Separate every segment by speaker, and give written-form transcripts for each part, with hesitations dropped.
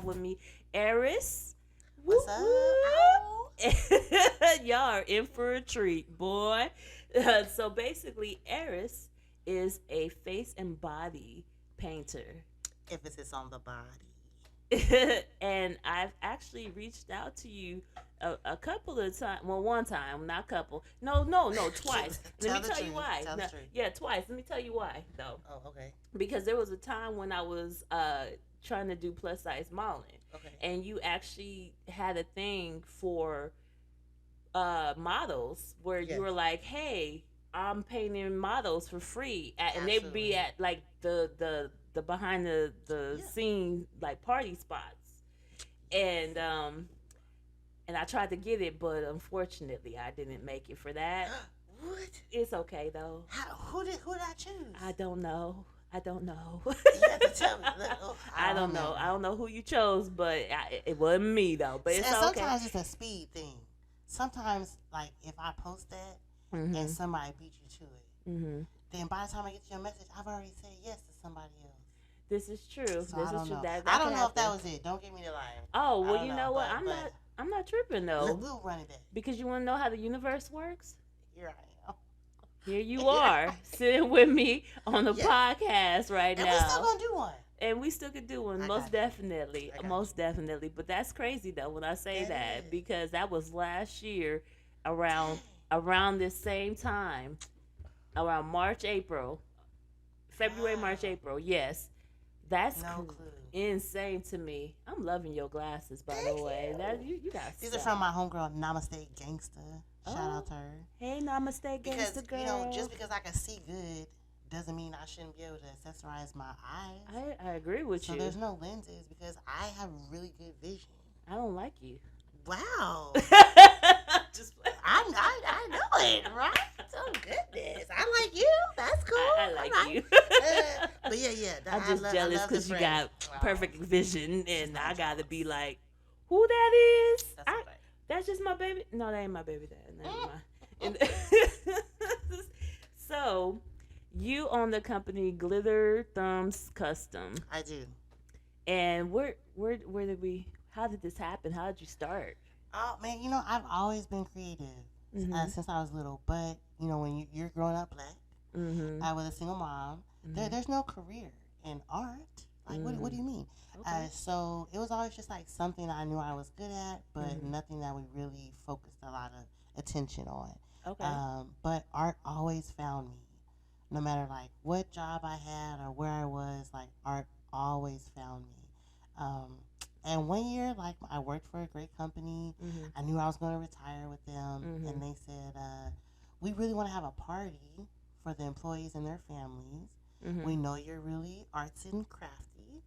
Speaker 1: have with me Erris.
Speaker 2: What's up? Ow.
Speaker 1: Y'all are in for a treat, boy. So basically, Erris is a face and body painter.
Speaker 2: Emphasis on the body.
Speaker 1: And I've actually reached out to you a couple of times. Well, one time, not couple. No, twice. Let me tell you why.
Speaker 2: Tell
Speaker 1: No,
Speaker 2: the truth.
Speaker 1: yeah, twice. Let me tell you why, though.
Speaker 2: Oh, okay.
Speaker 1: Because there was a time when I was trying to do plus size modeling,
Speaker 2: Okay.
Speaker 1: and you actually had a thing for models where
Speaker 2: Yes.
Speaker 1: you were like, "Hey, I'm painting models for free," and they would be
Speaker 2: Absolutely.
Speaker 1: at like the behind the
Speaker 2: Yeah.
Speaker 1: scene like party spots, and I tried to get it, but unfortunately I didn't make it for that.
Speaker 2: What?
Speaker 1: It's okay though.
Speaker 2: Who did I choose?
Speaker 1: I don't know. I don't know.
Speaker 2: You have to tell me.
Speaker 1: I don't know. I don't know who you chose, but it wasn't me though. But it's
Speaker 2: and
Speaker 1: okay.
Speaker 2: sometimes it's a speed thing. Sometimes, like if I post that
Speaker 1: Mm-hmm.
Speaker 2: and somebody beat you to it,
Speaker 1: Mm-hmm.
Speaker 2: then by the time I get your message, I've already said yes to somebody else.
Speaker 1: This is true.
Speaker 2: So
Speaker 1: This
Speaker 2: I
Speaker 1: is
Speaker 2: don't
Speaker 1: true.
Speaker 2: know.
Speaker 1: That
Speaker 2: I don't
Speaker 1: can
Speaker 2: know if that
Speaker 1: happen.
Speaker 2: was it. Don't give me the line.
Speaker 1: Oh
Speaker 2: I
Speaker 1: well,
Speaker 2: don't
Speaker 1: you
Speaker 2: know,
Speaker 1: know what?
Speaker 2: but
Speaker 1: I'm not tripping though,
Speaker 2: we'll run it back.
Speaker 1: because you want to know how the universe works.
Speaker 2: Here I am.
Speaker 1: Here you are sitting with me on the
Speaker 2: Yeah.
Speaker 1: podcast right
Speaker 2: And
Speaker 1: now.
Speaker 2: we still gonna do one.
Speaker 1: And we still could do one,
Speaker 2: I
Speaker 1: most
Speaker 2: got you.
Speaker 1: definitely,
Speaker 2: I got
Speaker 1: most definitely. But that's crazy though when I say
Speaker 2: That
Speaker 1: that,
Speaker 2: is.
Speaker 1: because that was last year, around
Speaker 2: Dang.
Speaker 1: around this same time, around March, April, February, March,
Speaker 2: Wow.
Speaker 1: April. Yes, that's
Speaker 2: No clue.
Speaker 1: insane to me. I'm loving your glasses, by
Speaker 2: Thank
Speaker 1: the way.
Speaker 2: you.
Speaker 1: That you got
Speaker 2: These are from my homegirl Namaste Gangsta. Shout out to her.
Speaker 1: Hey, Namaste,
Speaker 2: Because
Speaker 1: gangsta girl.
Speaker 2: just because I can see good doesn't mean I shouldn't be able to accessorize my eyes.
Speaker 1: I agree with
Speaker 2: So
Speaker 1: you.
Speaker 2: there's no lenses because I have really good vision.
Speaker 1: I don't like you.
Speaker 2: Wow.
Speaker 1: Just
Speaker 2: I know it, right? Oh goodness. I like you. That's cool.
Speaker 1: I like
Speaker 2: All right.
Speaker 1: you.
Speaker 2: But yeah.
Speaker 1: I'm just jealous because you got
Speaker 2: Wow.
Speaker 1: perfect vision, and
Speaker 2: not
Speaker 1: I gotta
Speaker 2: jealous.
Speaker 1: be like, who that is?
Speaker 2: That's all right.
Speaker 1: That's just my baby. No, that ain't my baby dad. Never mind. So, you own the company Gilterthumbscustoms,
Speaker 2: I do.
Speaker 1: and where did we? How did this happen? How did you start?
Speaker 2: Oh man, I've always been creative
Speaker 1: Mhm.
Speaker 2: since I was little. But when you're growing up black,
Speaker 1: Mhm.
Speaker 2: with a single mom,
Speaker 1: Mhm.
Speaker 2: there's no career in art. Like what do you mean?
Speaker 1: Okay.
Speaker 2: So it was always just like something I knew I was good at, but
Speaker 1: Mhm.
Speaker 2: nothing that we really focused a lot of attention on.
Speaker 1: Okay.
Speaker 2: But art always found me, no matter like what job I had or where I was. Like art always found me. Um, and one year, like I worked for a great company.
Speaker 1: Mhm.
Speaker 2: I knew I was going to retire with them,
Speaker 1: Mhm.
Speaker 2: and they said, "We really want to have a party for the employees and their families.
Speaker 1: Mhm.
Speaker 2: We know you're really artsy and crafty.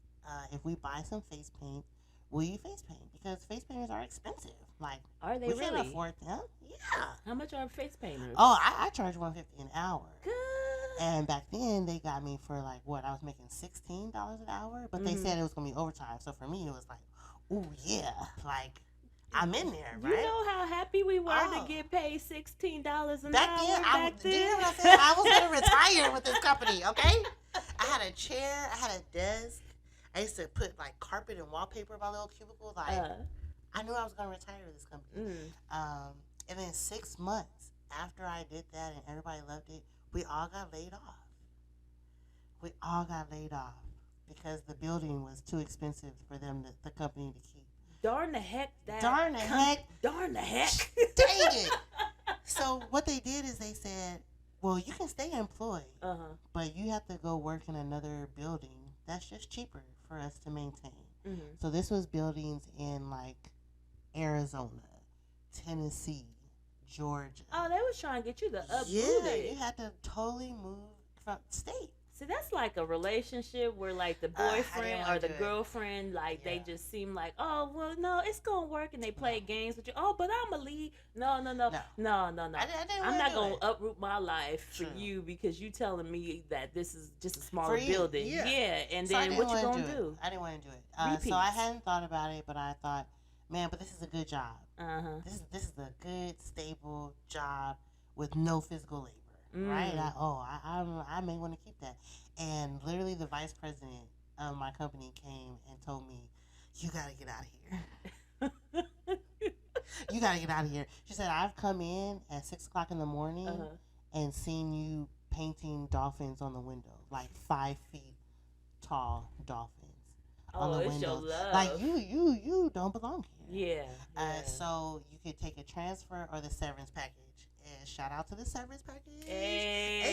Speaker 2: If we buy some face paint, will you face paint? Because face painters are expensive. Like
Speaker 1: Are they
Speaker 2: we can't
Speaker 1: really?
Speaker 2: afford them. Yeah.
Speaker 1: How much are face painters?
Speaker 2: Oh, I charge $150 an hour.
Speaker 1: Good.
Speaker 2: And back then they got me for like what I was making $16 an hour, but they
Speaker 1: Mhm.
Speaker 2: said it was gonna be overtime. So for me, it was like, ooh yeah, like I'm in there,
Speaker 1: You
Speaker 2: right?
Speaker 1: know how happy we were to
Speaker 2: Oh.
Speaker 1: get paid $16 an
Speaker 2: Back
Speaker 1: hour
Speaker 2: then,
Speaker 1: back
Speaker 2: do you hear
Speaker 1: then.
Speaker 2: what I said? I was gonna retire with this company, okay? I had a chair, I had a desk. I used to put like carpet and wallpaper in my little cubicle. Like I knew I was gonna retire with this company. And then 6 months after I did that and everybody loved it, we all got laid off. We all got laid off because the building was too expensive for them, the company to keep.
Speaker 1: Darn the heck that.
Speaker 2: Darn the heck.
Speaker 1: Darn the heck.
Speaker 2: Dang it. So what they did is they said, well, you can stay employed, but you have to go work in another building that's just cheaper for us to maintain.
Speaker 1: Mhm.
Speaker 2: So this was buildings in like Arizona, Tennessee, Georgia.
Speaker 1: Oh, they was trying to get you to uproot
Speaker 2: Yeah,
Speaker 1: it.
Speaker 2: you had to totally move from state.
Speaker 1: See, that's like a relationship where like the
Speaker 2: I didn't
Speaker 1: boyfriend
Speaker 2: wanna
Speaker 1: or the
Speaker 2: do it.
Speaker 1: girlfriend, like they
Speaker 2: Yeah.
Speaker 1: just seem like, oh, well, no, it's going to work. And they play games with you. Oh, but I'm a lead. No.
Speaker 2: No.
Speaker 1: I didn't
Speaker 2: I
Speaker 1: I'm not
Speaker 2: going
Speaker 1: going to uproot my life for
Speaker 2: True.
Speaker 1: you because you telling me that this is just a smaller
Speaker 2: For you,
Speaker 1: building.
Speaker 2: yeah.
Speaker 1: And
Speaker 2: So I
Speaker 1: then
Speaker 2: didn't
Speaker 1: what you
Speaker 2: wanna
Speaker 1: going to
Speaker 2: it.
Speaker 1: do?
Speaker 2: I didn't want to do it. So I hadn't thought about it, but I thought, man, but this is a good job.
Speaker 1: Uh-huh.
Speaker 2: This is a good, stable job with no physical labor, right? I may want to keep that. And literally, the vice president of my company came and told me, you gotta get out of here. You gotta get out of here. She said, I've come in at 6 o'clock in the morning and seen you painting dolphins on the window, like 5 feet tall dolphins on the window. Like you don't belong here.
Speaker 1: Yeah.
Speaker 2: So you could take a transfer or the severance package. And shout out to the severance package.
Speaker 1: Hey.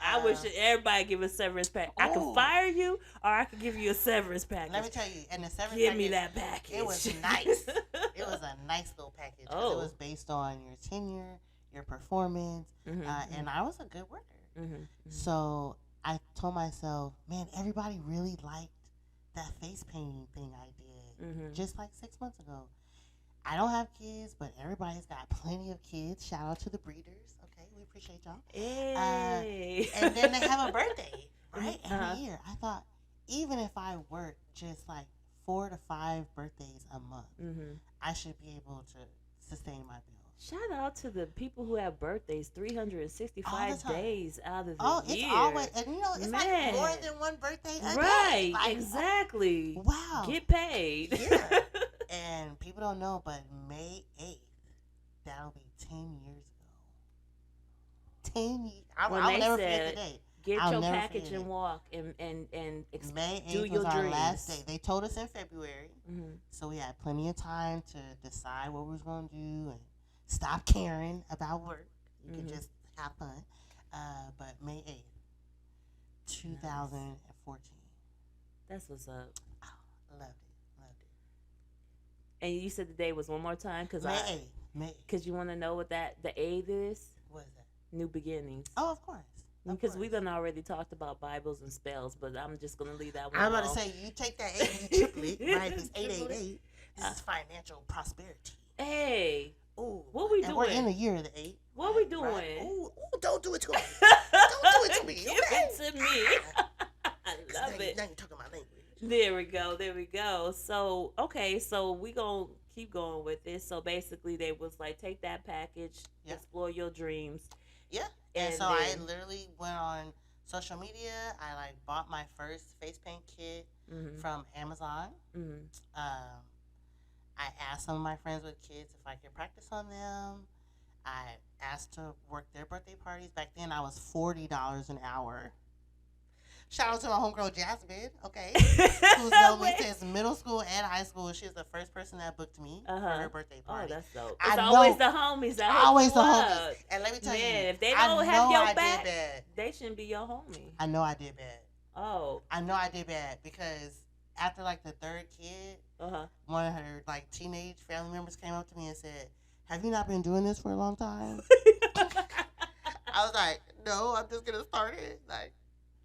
Speaker 1: I wish everybody give a severance package. I could fire you, or I could give you a severance package.
Speaker 2: Let me tell you, and the severance
Speaker 1: give
Speaker 2: package,
Speaker 1: me that package.
Speaker 2: It was nice. It was a nice little package. It was based on your tenure, your performance, and I was a good worker. So I told myself, man, everybody really liked that face painting thing I did just like 6 months ago. I don't have kids, but everybody's got plenty of kids. Shout out to the breeders. Okay, we appreciate y'all.
Speaker 1: Hey.
Speaker 2: And then they have a birthday, right? Every year. I thought, even if I work just like 4 to 5 birthdays a month, I should be able to sustain my bills.
Speaker 1: Shout out to the people who have birthdays 365 days out of the year.
Speaker 2: Oh, it's always, and you know, it's like more than one birthday a day.
Speaker 1: Right,
Speaker 2: like,
Speaker 1: exactly.
Speaker 2: Wow.
Speaker 1: Get paid.
Speaker 2: Yeah. And people don't know, but May 8th, that'll be 10 years ago. 10 years. I'll never forget the day.
Speaker 1: Get your package and walk and
Speaker 2: May 8th
Speaker 1: do
Speaker 2: was
Speaker 1: your
Speaker 2: our
Speaker 1: dreams.
Speaker 2: last day. They told us in February, so we had plenty of time to decide what we was going to do and stop caring about work. You could just have fun. But May 8th, 2014.
Speaker 1: That's what's up.
Speaker 2: Oh, loved it.
Speaker 1: And you said the day was one more time?
Speaker 2: May 8th.
Speaker 1: Because you want to know what the 8th is?
Speaker 2: What is that?
Speaker 1: New beginnings.
Speaker 2: Oh, of course.
Speaker 1: Because we done already talked about Bibles and spells, but I'm just going to leave that one
Speaker 2: I'm
Speaker 1: alone.
Speaker 2: about to say, you take that 8 and triple it, right? It's 888. This is financial prosperity.
Speaker 1: Hey.
Speaker 2: Ooh.
Speaker 1: What we doing?
Speaker 2: And we're in the year of the 8.
Speaker 1: What we doing?
Speaker 2: Right? Ooh, don't do it to me. Don't do it to me.
Speaker 1: Give it to me. I love it.
Speaker 2: Now you're talking my language.
Speaker 1: There we go. So, okay, so we going to keep going with this. So, basically, they was like, take that package, explore your dreams.
Speaker 2: Yeah. And so I literally went on social media. I, like, bought my first face paint kit from Amazon. I asked some of my friends with kids if I could practice on them. I asked to work their birthday parties. Back then, I was $40 an hour. Shout out to my homegirl Jasmine, okay, who's known me since middle school and high school. She was the first person that booked me for her birthday party.
Speaker 1: Oh, that's dope. It's always the homies.
Speaker 2: Always the homies. And let me tell you,
Speaker 1: if they don't have your back,
Speaker 2: bad.
Speaker 1: They shouldn't be your homie.
Speaker 2: I know I did bad.
Speaker 1: Oh.
Speaker 2: I know I did bad because after like the third kid, one of her like teenage family members came up to me and said, "Have you not been doing this for a long time?" I was like, "No, I'm just gonna start it." Like,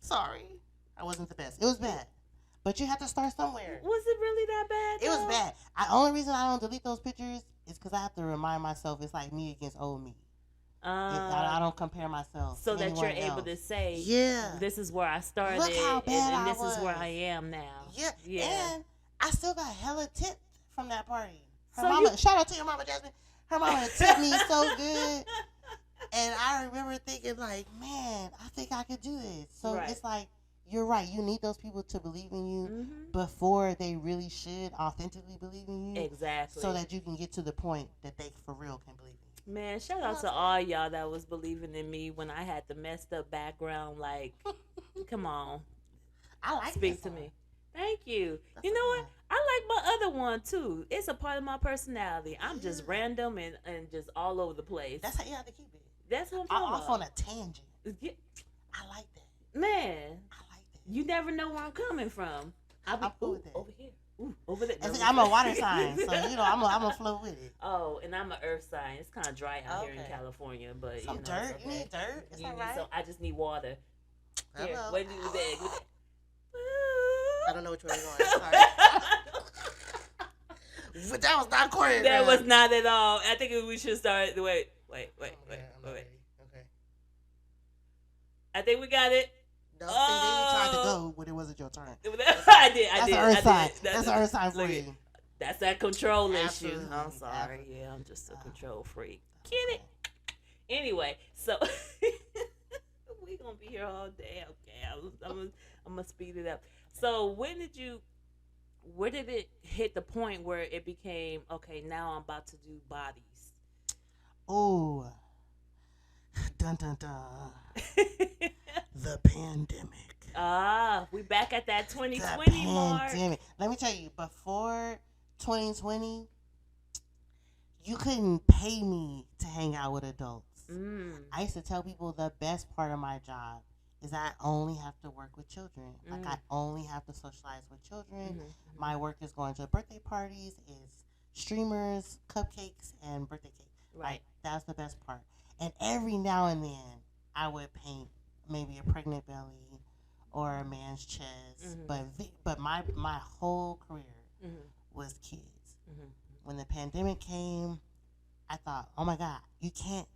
Speaker 2: sorry, I wasn't the best. It was bad, but you have to start somewhere.
Speaker 1: Was it really that bad?
Speaker 2: It was bad. The only reason I don't delete those pictures is because I have to remind myself it's like me against old me. I don't compare myself.
Speaker 1: So
Speaker 2: to
Speaker 1: that you're
Speaker 2: else.
Speaker 1: able to say,
Speaker 2: yeah,
Speaker 1: this is where I started,
Speaker 2: look how bad
Speaker 1: and this
Speaker 2: I was.
Speaker 1: is where I am now.
Speaker 2: Yeah, and I still got hella tipped from that party. Her
Speaker 1: so
Speaker 2: mama, shout out to your mama, Jasmine. Her mama tipped me so good. And I remember thinking, like, man, I think I could do this. So it's like, you're right. You need those people to believe in you before they really should authentically believe in you.
Speaker 1: Exactly.
Speaker 2: So that you can get to the point that they for real can believe in you.
Speaker 1: Man, shout out to all y'all that was believing in me when I had the messed up background. Like, come on.
Speaker 2: I like
Speaker 1: Speak to me. Thank you. You know what? I like my other one, too. It's a part of my personality. I'm just random and just all over the place.
Speaker 2: That's how you have to keep it.
Speaker 1: That's what I'm talking about.
Speaker 2: Off on a tangent.
Speaker 1: Yeah.
Speaker 2: I like that.
Speaker 1: Man.
Speaker 2: I like that.
Speaker 1: You never know where I'm coming from.
Speaker 2: I'm cool with that.
Speaker 1: Over here. Ooh, over there.
Speaker 2: No, I'm a water sign, so you know I'm a flow with it.
Speaker 1: Oh, and I'm an earth sign. It's kind of dry out here in California, but
Speaker 2: some dirt. You need dirt. Is that right?
Speaker 1: I just need water. Here,
Speaker 2: hello.
Speaker 1: wait, do that.
Speaker 2: I don't know which way we're going. Sorry. But that was not correct.
Speaker 1: That was not at all. I think we should start. Wait.
Speaker 2: Okay.
Speaker 1: I think we got it.
Speaker 2: No, see, then you tried to go when it wasn't your turn.
Speaker 1: I did.
Speaker 2: That's an earth sign. That's an earth sign for you.
Speaker 1: That's that control
Speaker 2: Absolutely.
Speaker 1: issue. I'm sorry.
Speaker 2: Absolutely.
Speaker 1: Yeah, I'm just a control freak. Get it? Anyway, so we gonna be here all day. Okay, I'm gonna speed it up. So when did you? where did it hit the point where it became okay? Now I'm about to do bodies.
Speaker 2: Oh, dun dun dun. The pandemic.
Speaker 1: We back at that 2020
Speaker 2: the
Speaker 1: mark.
Speaker 2: pandemic. Let me tell you, before 2020, you couldn't pay me to hang out with adults. I used to tell people the best part of my job is I only have to work with children. Like I only have to socialize with children. My work is going to birthday parties, is streamers, cupcakes, and birthday cake.
Speaker 1: Right.
Speaker 2: Like, that's the best part. And every now and then, I would paint maybe a pregnant belly or a man's chest. But my whole career was kids. When the pandemic came, I thought, oh my God, you can't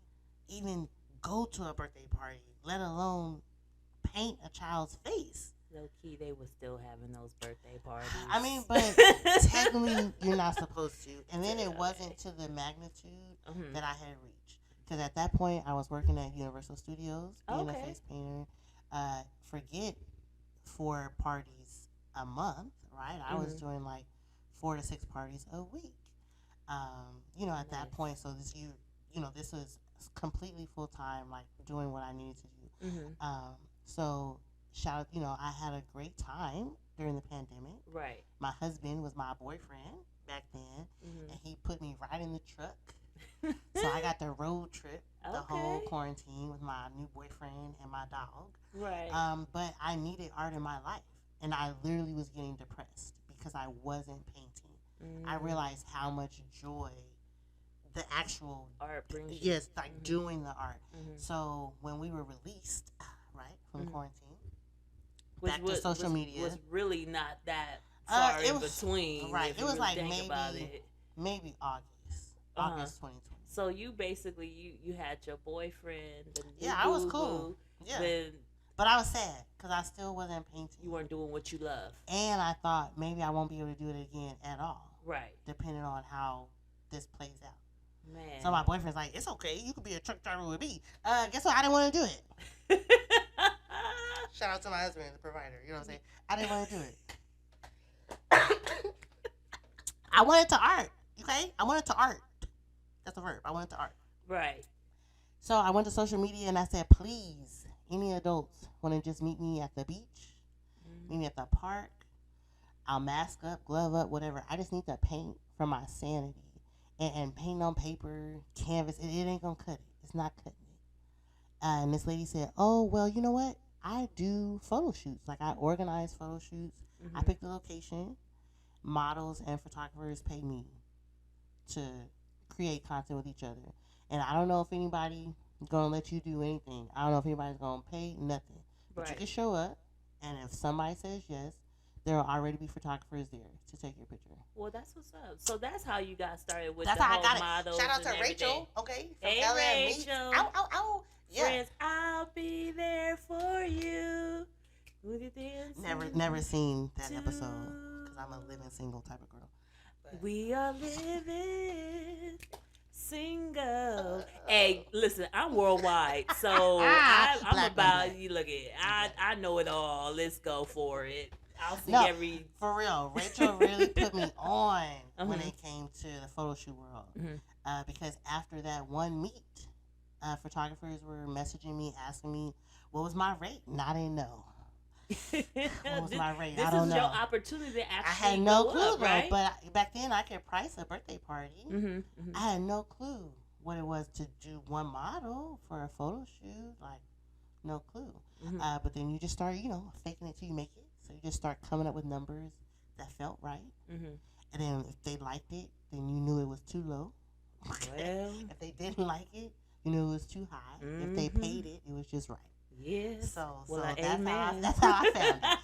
Speaker 2: even go to a birthday party, let alone paint a child's face.
Speaker 1: Low key, they were still having those birthday parties.
Speaker 2: I mean, but technically, you're not supposed to. And then it wasn't to the magnitude that I had reached. Because at that point, I was working at Universal Studios, being a face painter. Forget 4 parties a month, right? I was doing like 4 to 6 parties a week. At that point, so this was completely full time, like doing what I needed to do. So shout out, I had a great time during the pandemic.
Speaker 1: Right.
Speaker 2: My husband was my boyfriend back then, and he put me right in the truck. So I got the road trip the whole quarantine with my new boyfriend and my dog.
Speaker 1: Right.
Speaker 2: But I needed art in my life, and I literally was getting depressed because I wasn't painting. I realized how much joy the actual
Speaker 1: art brings you.
Speaker 2: Yes, like doing the art. So when we were released, right, from quarantine, back to social media.
Speaker 1: Was really not that far in between.
Speaker 2: Right. It was like maybe August 2020.
Speaker 1: So you basically, you had your boyfriend.
Speaker 2: I was cool. Yeah. But I was sad because I still wasn't painting.
Speaker 1: You weren't doing what you love.
Speaker 2: And I thought maybe I won't be able to do it again at all.
Speaker 1: Right.
Speaker 2: Depending on how this plays out.
Speaker 1: Man.
Speaker 2: So my boyfriend's like, it's okay. You could be a truck driver with me. Guess what? I didn't want to do it. Shout out to my husband, the provider. You know what I'm saying? I didn't want to do it. I wanted to art. Okay? I wanted to art. That's a verb. I wanted to art.
Speaker 1: Right.
Speaker 2: So I went to social media and I said, please, any adults want to just meet me at the beach? Meet me at the park? I'll mask up, glove up, whatever. I just need to paint for my sanity. And paint on paper, canvas, it ain't going to cut it. It's not cutting it. And this lady said, oh, well, you know what? I do photo shoots. Like, I organize photo shoots. I pick the location. Models and photographers pay me to create content with each other. And I don't know if anybody's going to let you do anything. I don't know if anybody's going to pay nothing. But you can show up, and if somebody says yes, there will already be photographers there to take your picture.
Speaker 1: Well, that's what's up. So that's how you got started with
Speaker 2: that's
Speaker 1: the
Speaker 2: how
Speaker 1: whole
Speaker 2: I got
Speaker 1: models.
Speaker 2: Shout out to Rachel, okay? From
Speaker 1: hey, Rachel.
Speaker 2: Ow, ow, ow. Yeah.
Speaker 1: Friends, I'll be there for you.
Speaker 2: Never seen that episode because I'm a living single type of girl.
Speaker 1: But we are living single. Hey, listen, I'm worldwide, so I'm about you. Look at I know it all. Let's go for it. I'll see every.
Speaker 2: For real, Rachel really put me on when it came to the photo shoot world. Because after that one meet, photographers were messaging me, asking me what was my rate, and I didn't know. What was my rate? I don't know.
Speaker 1: This is your opportunity to actually
Speaker 2: I had no clue,
Speaker 1: up, right?
Speaker 2: But back then I could price a birthday party. I had no clue what it was to do one model for a photo shoot. Like, no clue. But then you just start, faking it till you make it. So you just start coming up with numbers that felt right. And then if they liked it, then you knew it was too low.
Speaker 1: Well,
Speaker 2: if they didn't like it, you knew it was too high. If they paid it, it was just right.
Speaker 1: Yes.
Speaker 2: So
Speaker 1: amen.
Speaker 2: That's how I found it.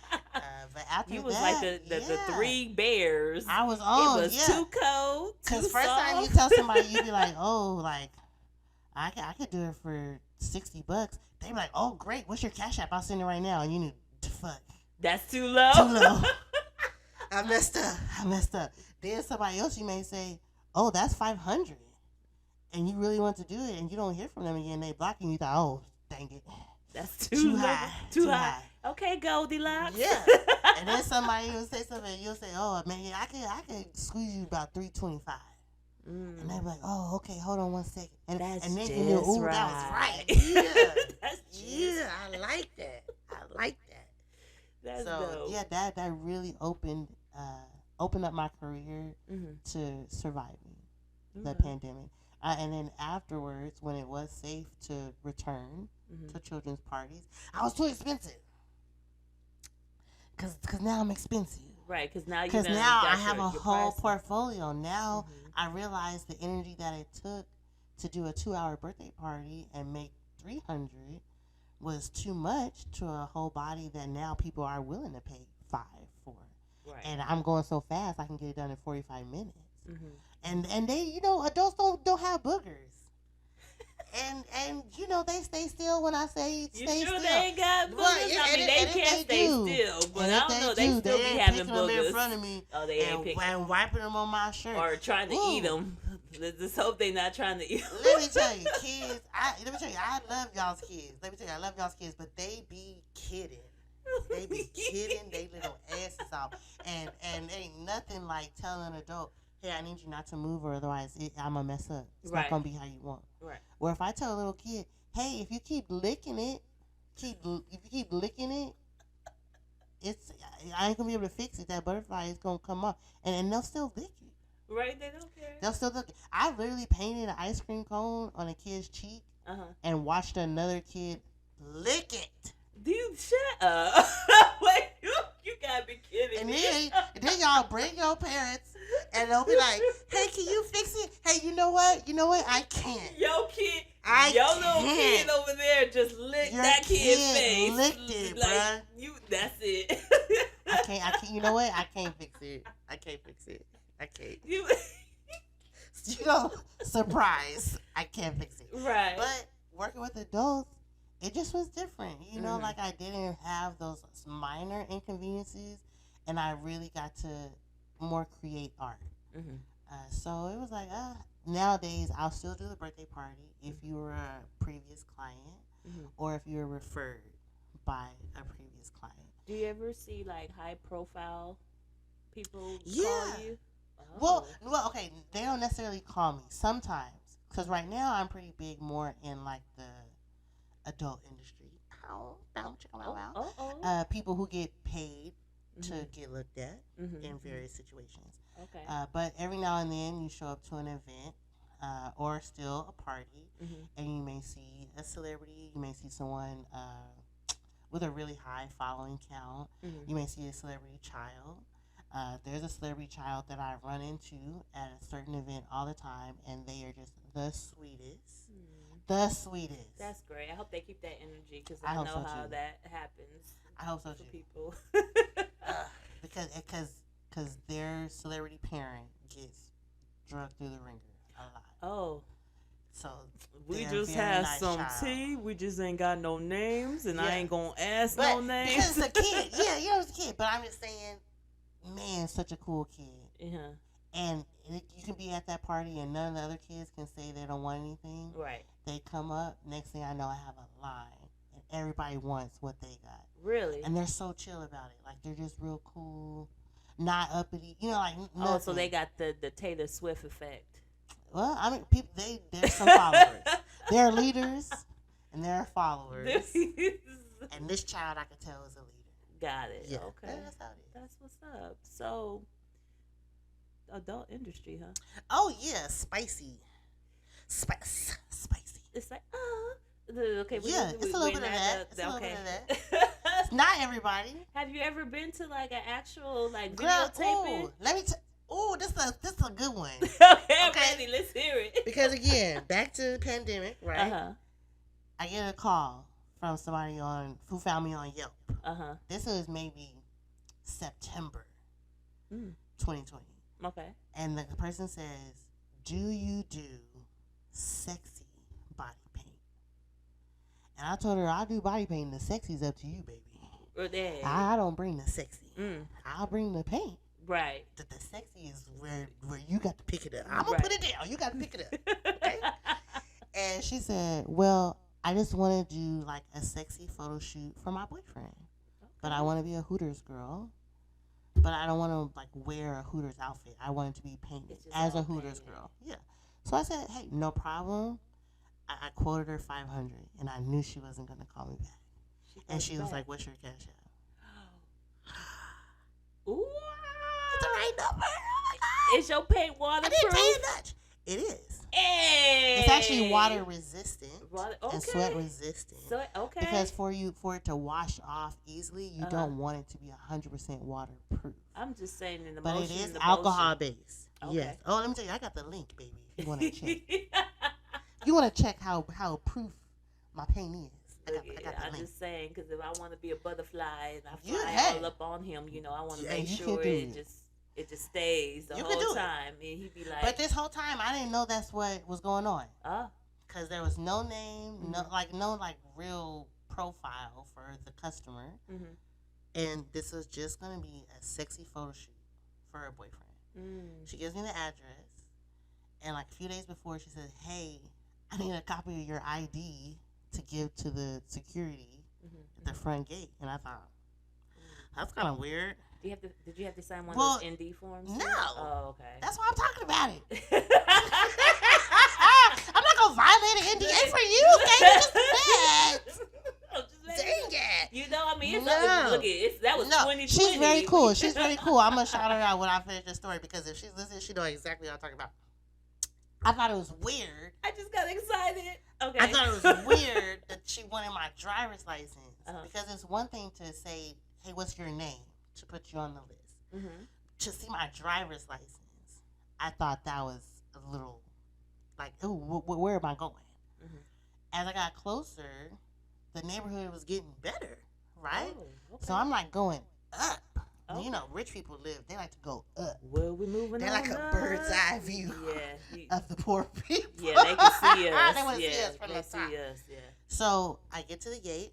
Speaker 2: But after
Speaker 1: you was
Speaker 2: that,
Speaker 1: like the 3 bears.
Speaker 2: I was on.
Speaker 1: It was too cold.
Speaker 2: Because first time you tell somebody, you be like, oh, like I could do it for $60. They be like, oh, great. What's your Cash App? I'll send it right now. And you knew, fuck.
Speaker 1: That's too low.
Speaker 2: Too low. I messed up. Then somebody else, you may say, oh, that's $500. And you really want to do it, and you don't hear from them again. They block you. You thought, oh, dang it.
Speaker 1: That's too
Speaker 2: high.
Speaker 1: Too high. Okay, Goldilocks.
Speaker 2: Yeah. And then somebody will say something, and you'll say, "Oh man, I can squeeze you about 325." And they be like, "Oh, okay, hold on 1 second." And
Speaker 1: That's
Speaker 2: and then
Speaker 1: just
Speaker 2: you know, "Ooh,
Speaker 1: right.
Speaker 2: that was right." Yeah,
Speaker 1: That's just
Speaker 2: yeah, I like that.
Speaker 1: That's
Speaker 2: So
Speaker 1: dope.
Speaker 2: yeah, that really opened up my career to surviving the pandemic. And then afterwards, when it was safe to return to children's parties, I was too expensive. Cause now I'm expensive.
Speaker 1: Right, because now
Speaker 2: I have a whole portfolio. Now I realize the energy that it took to do a 2-hour birthday party and make 300 was too much to a whole body that now people are willing to pay 5 for.
Speaker 1: Right.
Speaker 2: And I'm going so fast I can get it done in 45 minutes. And they, you know, adults don't have boogers. And you know, they stay still when I say stay still.
Speaker 1: You sure they ain't got boogers? I mean, they can't stay still, but I don't know. They still be having boogers.
Speaker 2: Them in front of me.
Speaker 1: Oh, they ain't picking
Speaker 2: and wiping them on my shirt.
Speaker 1: or trying to eat them. Let's hope they not trying to eat them.
Speaker 2: Let me tell you, kids. I love y'all's kids. I love y'all's kids, but they be kidding. They be kidding they little asses off. And ain't nothing like telling an adult, "Hey, I need you not to move, or otherwise I'm gonna mess up. It's not gonna be how you want."
Speaker 1: Right.
Speaker 2: Or if I tell a little kid, "Hey, if you keep licking it, I ain't gonna be able to fix it. That butterfly is gonna come off," and they'll still lick it.
Speaker 1: Right, they don't care.
Speaker 2: They'll still lick it. I literally painted an ice cream cone on a kid's cheek and watched another kid lick it.
Speaker 1: Dude, shut up. Wait, you gotta be kidding
Speaker 2: and
Speaker 1: me.
Speaker 2: Then y'all bring your parents and they'll be like, "Hey, can you fix it? Hey, you know what? I can't."
Speaker 1: Your little kid over there just licked that kid's face.
Speaker 2: Licked it,
Speaker 1: like,
Speaker 2: bruh.
Speaker 1: That's it.
Speaker 2: I can't. You know what? I can't fix it. I can't. You know, surprise. I can't fix it.
Speaker 1: Right.
Speaker 2: But working with adults, it just was different. You know, like I didn't have those minor inconveniences, and I really got to more create art. So it was like, nowadays I'll still do the birthday party if you were a previous client or if you were referred by a previous client.
Speaker 1: Do you ever see like high profile people call you?
Speaker 2: Oh. Well, okay, they don't necessarily call me sometimes, because right now I'm pretty big more in like the adult industry. People who get paid to get looked at in various situations.
Speaker 1: Okay.
Speaker 2: But every now and then you show up to an event or still a party, and you may see a celebrity. You may see someone with a really high following count. You may see a celebrity child. There's a celebrity child that I run into at a certain event all the time, and they are just the sweetest. The sweetest.
Speaker 1: That's great. I hope they keep that energy, because I know how that happens.
Speaker 2: I hope so
Speaker 1: for
Speaker 2: too.
Speaker 1: People.
Speaker 2: Because their celebrity parent gets drugged through the ringer a lot.
Speaker 1: Oh.
Speaker 2: So
Speaker 1: we just had some tea. We just ain't got no names, and I ain't gonna ask no names.
Speaker 2: Because it's a kid. Yeah, it's a kid. But I'm just saying, man, such a cool kid. And you can be at that party and none of the other kids can say they don't want anything.
Speaker 1: Right.
Speaker 2: They come up. Next thing I know, I have a line. And everybody wants what they got.
Speaker 1: Really?
Speaker 2: And they're so chill about it. Like, they're just real cool. Not uppity. You know, like, nothing.
Speaker 1: Oh, so they got the Taylor Swift effect.
Speaker 2: Well, I mean, people, there's some followers. They're leaders and they're followers. And this child, I can tell, is a leader.
Speaker 1: Got it.
Speaker 2: Yeah.
Speaker 1: Okay.
Speaker 2: That's how it is.
Speaker 1: That's what's up. So, adult industry, huh?
Speaker 2: Oh, yeah. Spicy.
Speaker 1: It's like, okay.
Speaker 2: It's a little bit of that. It's a little bit of that. It's not everybody.
Speaker 1: Have you ever been to like an actual like videotaping?
Speaker 2: Ooh, let me this is a good one.
Speaker 1: Okay, I'm ready. Let's hear it.
Speaker 2: Because again, back to the pandemic, right? I get a call from somebody who found me on Yelp. This was maybe September 2020.
Speaker 1: Okay.
Speaker 2: And the person says, "Do you do sexy body paint?" And I told her, "I do body paint. The sexy's up to you, baby. I don't bring the sexy. I'll bring the paint."
Speaker 1: Right.
Speaker 2: The sexy is where you got to pick it up. I'm going to put it down. You got to pick it up. Okay? And she said, "Well, I just want to do like a sexy photo shoot for my boyfriend. Okay. But I want to be a Hooters girl. but I don't want to like wear a Hooters outfit. I want it to be painted as a Hooters girl. Yeah. So I said, hey, no problem. I quoted her 500, and I knew she wasn't gonna call me back. And she was like, "What's your cash app?"
Speaker 1: Ooh,
Speaker 2: that's the right number. Oh my God.
Speaker 1: Is your paint waterproof?
Speaker 2: I didn't tell you that. It is.
Speaker 1: Hey.
Speaker 2: It's actually water resistant
Speaker 1: Okay.
Speaker 2: and sweat resistant.
Speaker 1: So okay.
Speaker 2: Because for it to wash off easily, you don't want it to be 100% waterproof.
Speaker 1: I'm just saying in the
Speaker 2: but
Speaker 1: motion,
Speaker 2: it is
Speaker 1: the
Speaker 2: alcohol
Speaker 1: motion.
Speaker 2: based.
Speaker 1: Okay.
Speaker 2: Yes. Oh, let me tell you, I got the link, baby. If you want to check. You want to check how proof my paint is. I got the
Speaker 1: I'm
Speaker 2: link.
Speaker 1: just saying, because if I want to be a butterfly and I fly all up on him, I want to make sure it just stays the whole time. And he'd be like,
Speaker 2: but this whole time, I didn't know that's what was going on.
Speaker 1: Oh.
Speaker 2: Because there was no name, no real profile for the customer. Mm-hmm. And this was just going to be a sexy photo shoot for her boyfriend. Mm. She gives me the address. And like a few days before, she said, hey, I need a copy of your ID to give to the security at the front gate. And I thought, that's kind of weird.
Speaker 1: Did you have to sign one of those ND forms?
Speaker 2: No.
Speaker 1: Oh, okay.
Speaker 2: That's why I'm talking about it. I'm not going to violate an NDA for you, okay? Dang it.
Speaker 1: I mean, that was 2020.
Speaker 2: She's very cool. She's very cool. I'm going to shout her out when I finish this story because if she's listening, she knows exactly what I'm talking about. I thought it was weird.
Speaker 1: I just got excited. Okay.
Speaker 2: I thought it was weird that she wanted my driver's license because it's one thing to say, hey, what's your name? To put you on the list. Mm-hmm. To see my driver's license, I thought that was a little like, ooh, where am I going? Mm-hmm. As I got closer, the neighborhood was getting better, right? Oh, okay. So I'm like going up. Okay. Rich people they like to go up.
Speaker 1: Well, we're moving
Speaker 2: They're
Speaker 1: on
Speaker 2: like a bird's eye view of the poor people.
Speaker 1: Yeah, they can see us.
Speaker 2: They want to see us from the top. So I get to the gate.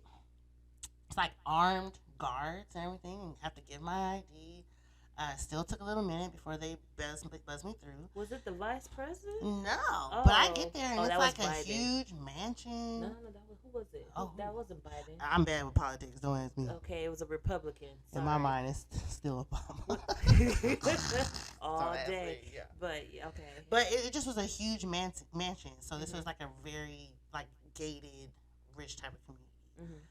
Speaker 2: It's like armed guards and everything, and have to give my ID. Still took a little minute before they buzz me through.
Speaker 1: Was it the vice president?
Speaker 2: No, but I get there and it's like a huge mansion.
Speaker 1: No, who was it? Oh, that wasn't Biden.
Speaker 2: I'm bad with politics. Don't ask me.
Speaker 1: Okay, it was a Republican. Sorry.
Speaker 2: In my mind, it's still Obama.
Speaker 1: All day, but okay.
Speaker 2: But it just was a huge mansion. So this was like a very gated, rich type of community,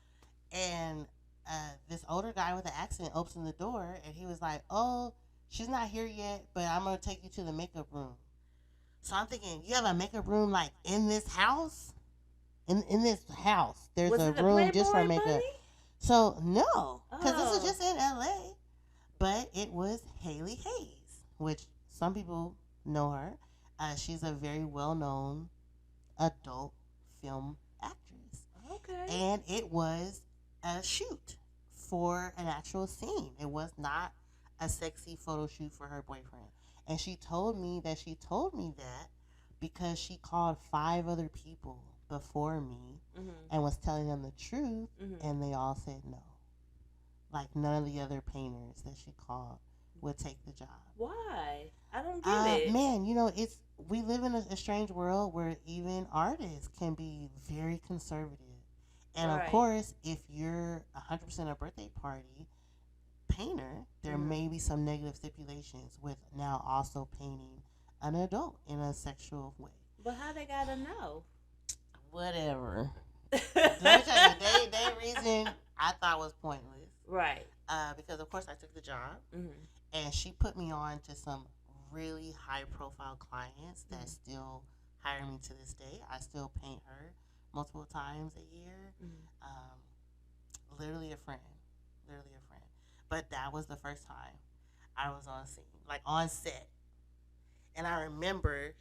Speaker 2: and. This older guy with an accent opened the door and he was like, oh, she's not here yet, but I'm going to take you to the makeup room. So I'm thinking, you have a makeup room in this house? In this house, there's a room just for makeup. Buddy? So no, because this is just in LA. But it was Haley Hayes, which some people know her. She's a very well-known adult film actress. Okay. And it was a shoot for an actual scene. It was not a sexy photo shoot for her boyfriend. And she told me that because she called 5 other people before me and was telling them the truth, and they all said no. Like none of the other painters that she called would take the job. Why? I don't get it. Man, we live in a strange world where even artists can be very conservative. And of course, if you're 100% a birthday party painter, there may be some negative stipulations with now also painting an adult in a sexual way.
Speaker 1: But how they gotta know?
Speaker 2: Whatever. Let me tell you, they reason I thought was pointless. Right. Because of course I took the job, and she put me on to some really high-profile clients that still hire me to this day. I still paint her multiple times a year. Literally a friend. But that was the first time I was on scene, on set. And I remember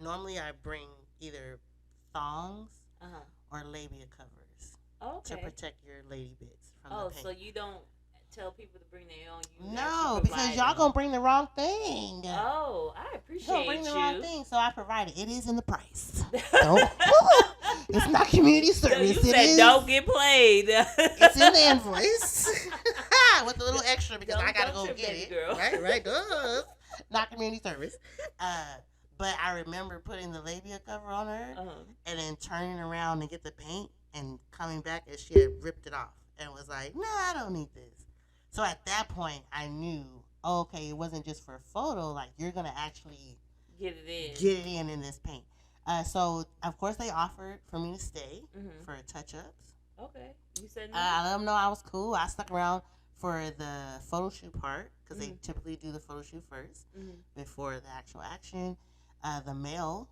Speaker 2: normally I bring either thongs or labia covers to protect your lady bits from the paint.
Speaker 1: So you don't tell people to bring their own?
Speaker 2: No, because y'all going to bring the wrong thing.
Speaker 1: Oh, I appreciate you.
Speaker 2: Bring the wrong thing, so I provided. It is in the price. It's not community service.
Speaker 1: No, you said don't get played.
Speaker 2: It's in the invoice. With a little extra because I got to go get it. Girl. Right. Not community service. But I remember putting the labia cover on her and then turning around and get the paint and coming back and she had ripped it off and was like, no, I don't need this. So at that point, I knew oh, okay, it wasn't just for a photo. Like, you're going to actually
Speaker 1: get it
Speaker 2: in this paint. So, of course, they offered for me to stay for touch-ups.
Speaker 1: Okay. You said no?
Speaker 2: I let them know I was cool. I stuck around for the photo shoot part because they typically do the photo shoot first before the actual action. The male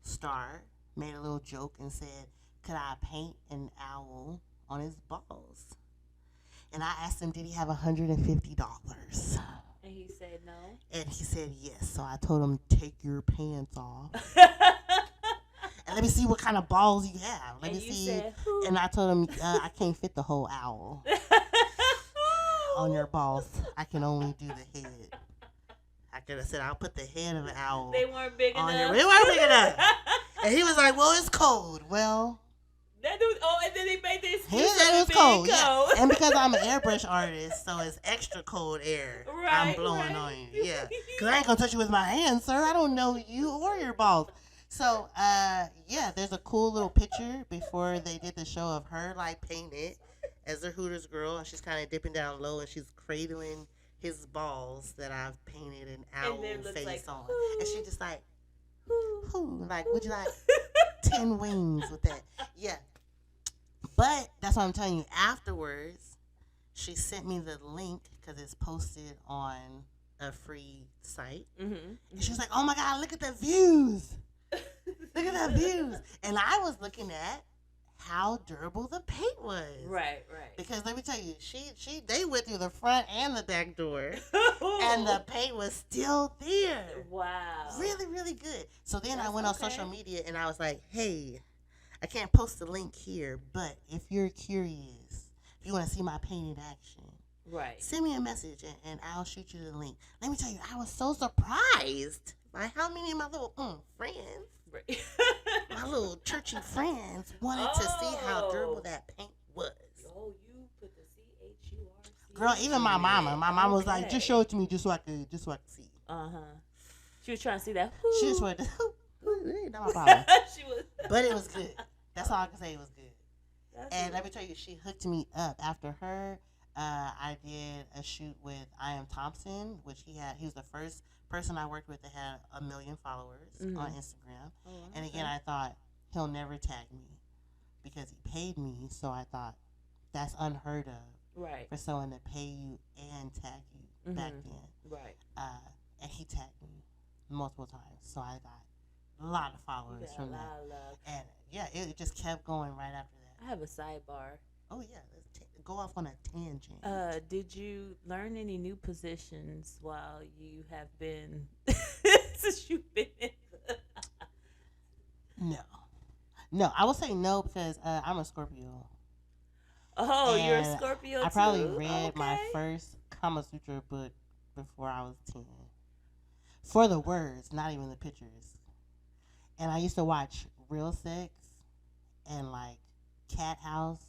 Speaker 2: star made a little joke and said, could I paint an owl on his balls? And I asked him, did he have $150?
Speaker 1: And he said no.
Speaker 2: And he said yes. So I told him, take your pants off. And let me see what kind of balls you have. Let me see.
Speaker 1: Said,
Speaker 2: and I told him, I can't fit the whole owl on your balls. I can only do the head. I could have said, I'll put the head of an owl.
Speaker 1: They weren't big enough.
Speaker 2: They weren't big enough. And he was like, well, it's cold. Well.
Speaker 1: That dude, and then he made this.
Speaker 2: He said it was cold. Yeah. And because I'm an airbrush artist, so it's extra cold air I'm blowing on you. Yeah. Because I ain't going to touch you with my hands, sir. I don't know you or your balls. So, yeah, there's a cool little picture before they did the show of her, like, painted as a Hooters girl. And she's kind of dipping down low, and she's cradling his balls that I've painted an owl face like, on. And she just like, like, would you like 10 wings with that? Yeah. But that's what I'm telling you. Afterwards, she sent me the link because it's posted on a free site. And she was like, oh, my God, look at the views. Look at the views. And I was looking at how durable the paint was.
Speaker 1: Right.
Speaker 2: Because let me tell you, they went through the front and the back door. And the paint was still there.
Speaker 1: Wow.
Speaker 2: Really, really good. So then I went on social media and I was like, hey, I can't post the link here, but if you're curious, if you want to see my paint in action, send me a message and I'll shoot you the link. Let me tell you, I was so surprised by how many of my little friends, my little churchy friends wanted to see how durable that paint was.
Speaker 1: Oh, you put the CHURC.
Speaker 2: Girl, even my mama was like, just show it to me just so I could see.
Speaker 1: She was trying to see that.
Speaker 2: She just wanted to, not my problem.
Speaker 1: She was.
Speaker 2: But it was good. That's all I can say. It was good. And let me tell you, she hooked me up. After her, I did a shoot with I Am Thompson, which he was the first person I worked with that had 1 million followers on Instagram. And again, I thought he'll never tag me because he paid me. So I thought that's unheard of for someone to pay you and tag you back then. And he tagged me multiple times. So I got a lot of followers from that. And yeah, it just kept going right after that.
Speaker 1: I have a sidebar.
Speaker 2: Oh yeah, let's go off on a tangent.
Speaker 1: Did you learn any new positions while you have been since you've been in
Speaker 2: No, I would say no because I'm a Scorpio.
Speaker 1: Oh, and you're a Scorpio too?
Speaker 2: I probably read my first Kama Sutra book before I was 10. For the words, not even the pictures. And I used to watch Real Sex and like Cat House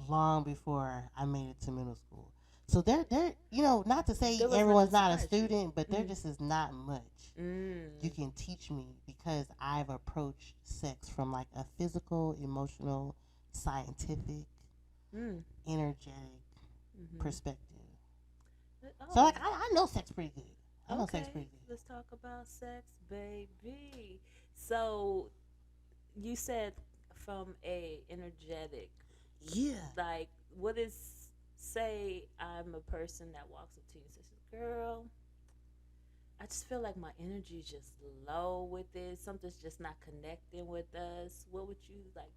Speaker 2: long before I made it to middle school. So they're not to say everyone's not a student, but there just is not much you can teach me because I've approached sex from like a physical, emotional, scientific, energetic perspective. So like I know sex pretty good.
Speaker 1: Let's talk about sex, baby. So you said from a energetic, like what is, say I'm a person that walks up to you and says, girl, I just feel like my energy is just low with this. Something's just not connecting with us. What would you like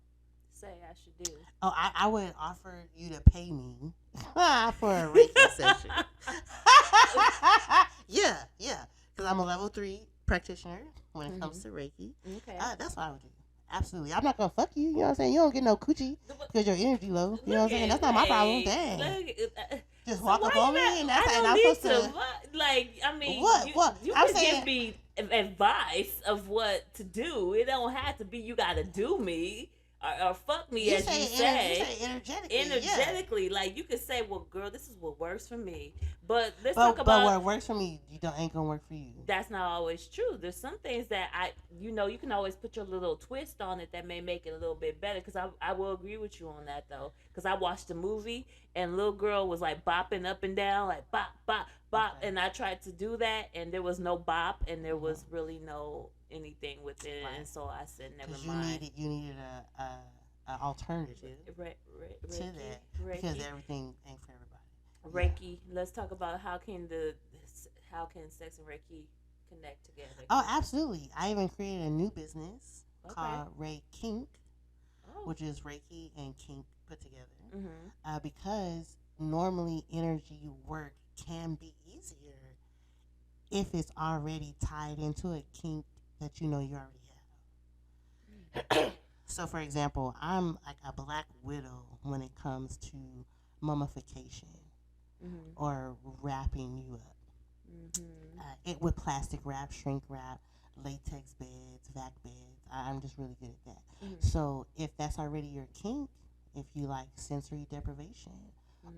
Speaker 1: say I should do?
Speaker 2: Oh, I would offer you to pay me for a Reiki session. Yeah. Because I'm a level 3 practitioner when it comes to Reiki.
Speaker 1: Okay.
Speaker 2: That's what I would do. Absolutely. I'm not going to fuck you. You know what I'm saying? You don't get no coochie because your energy low. You know what I'm saying? That's not my problem. Dang. Just walk up on me and that's how I'm supposed to.
Speaker 1: Like, I mean,
Speaker 2: what?
Speaker 1: You can give me advice of what to do. It don't have to be you got to do me. or fuck me,
Speaker 2: You
Speaker 1: as you
Speaker 2: say
Speaker 1: say.
Speaker 2: energetically.
Speaker 1: Energetically, like you could say, well, girl, this is what works for me. But let's
Speaker 2: But
Speaker 1: talk about
Speaker 2: what works for me, ain't gonna work for you.
Speaker 1: that's not always true. There's some things that you can always put your little twist on it that may make it a little bit better. Because I will agree with you on that though. Because I watched the movie and little girl was like bopping up and down, like bop, bop, bop. Okay. And I tried to do that and there was no bop and there was really no anything with it. Right. And so I said, never mind.
Speaker 2: You needed a alternative to that. Reiki. Because everything ain't for everybody.
Speaker 1: Reiki. Yeah. Let's talk about how can sex and Reiki connect together?
Speaker 2: Oh, absolutely. I even created a new business called Ray Kink, which is Reiki and Kink put together. Mm-hmm. Because normally energy work can be easier if it's already tied into a kink that you already have. So, for example, I'm like a black widow when it comes to mummification or wrapping you up. It with plastic wrap, shrink wrap, latex beds, vac beds. I'm just really good at that. So if that's already your kink, if you like sensory deprivation,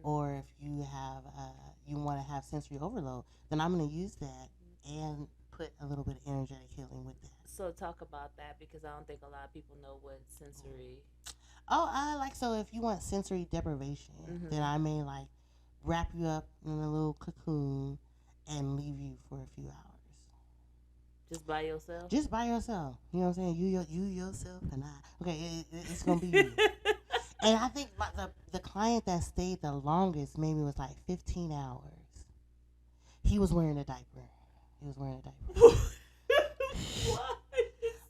Speaker 2: or if you have you want to have sensory overload, then I'm going to use that and put a little bit of energetic healing with that.
Speaker 1: So talk about that because I don't think a lot of people know what sensory.
Speaker 2: So if you want sensory deprivation, then I may like wrap you up in a little cocoon and leave you for a few hours.
Speaker 1: Just by yourself?
Speaker 2: Just by yourself. You know what I'm saying? You yourself, and I. Okay, it's going to be you. And I think the client that stayed the longest maybe was like 15 hours. He was wearing a diaper.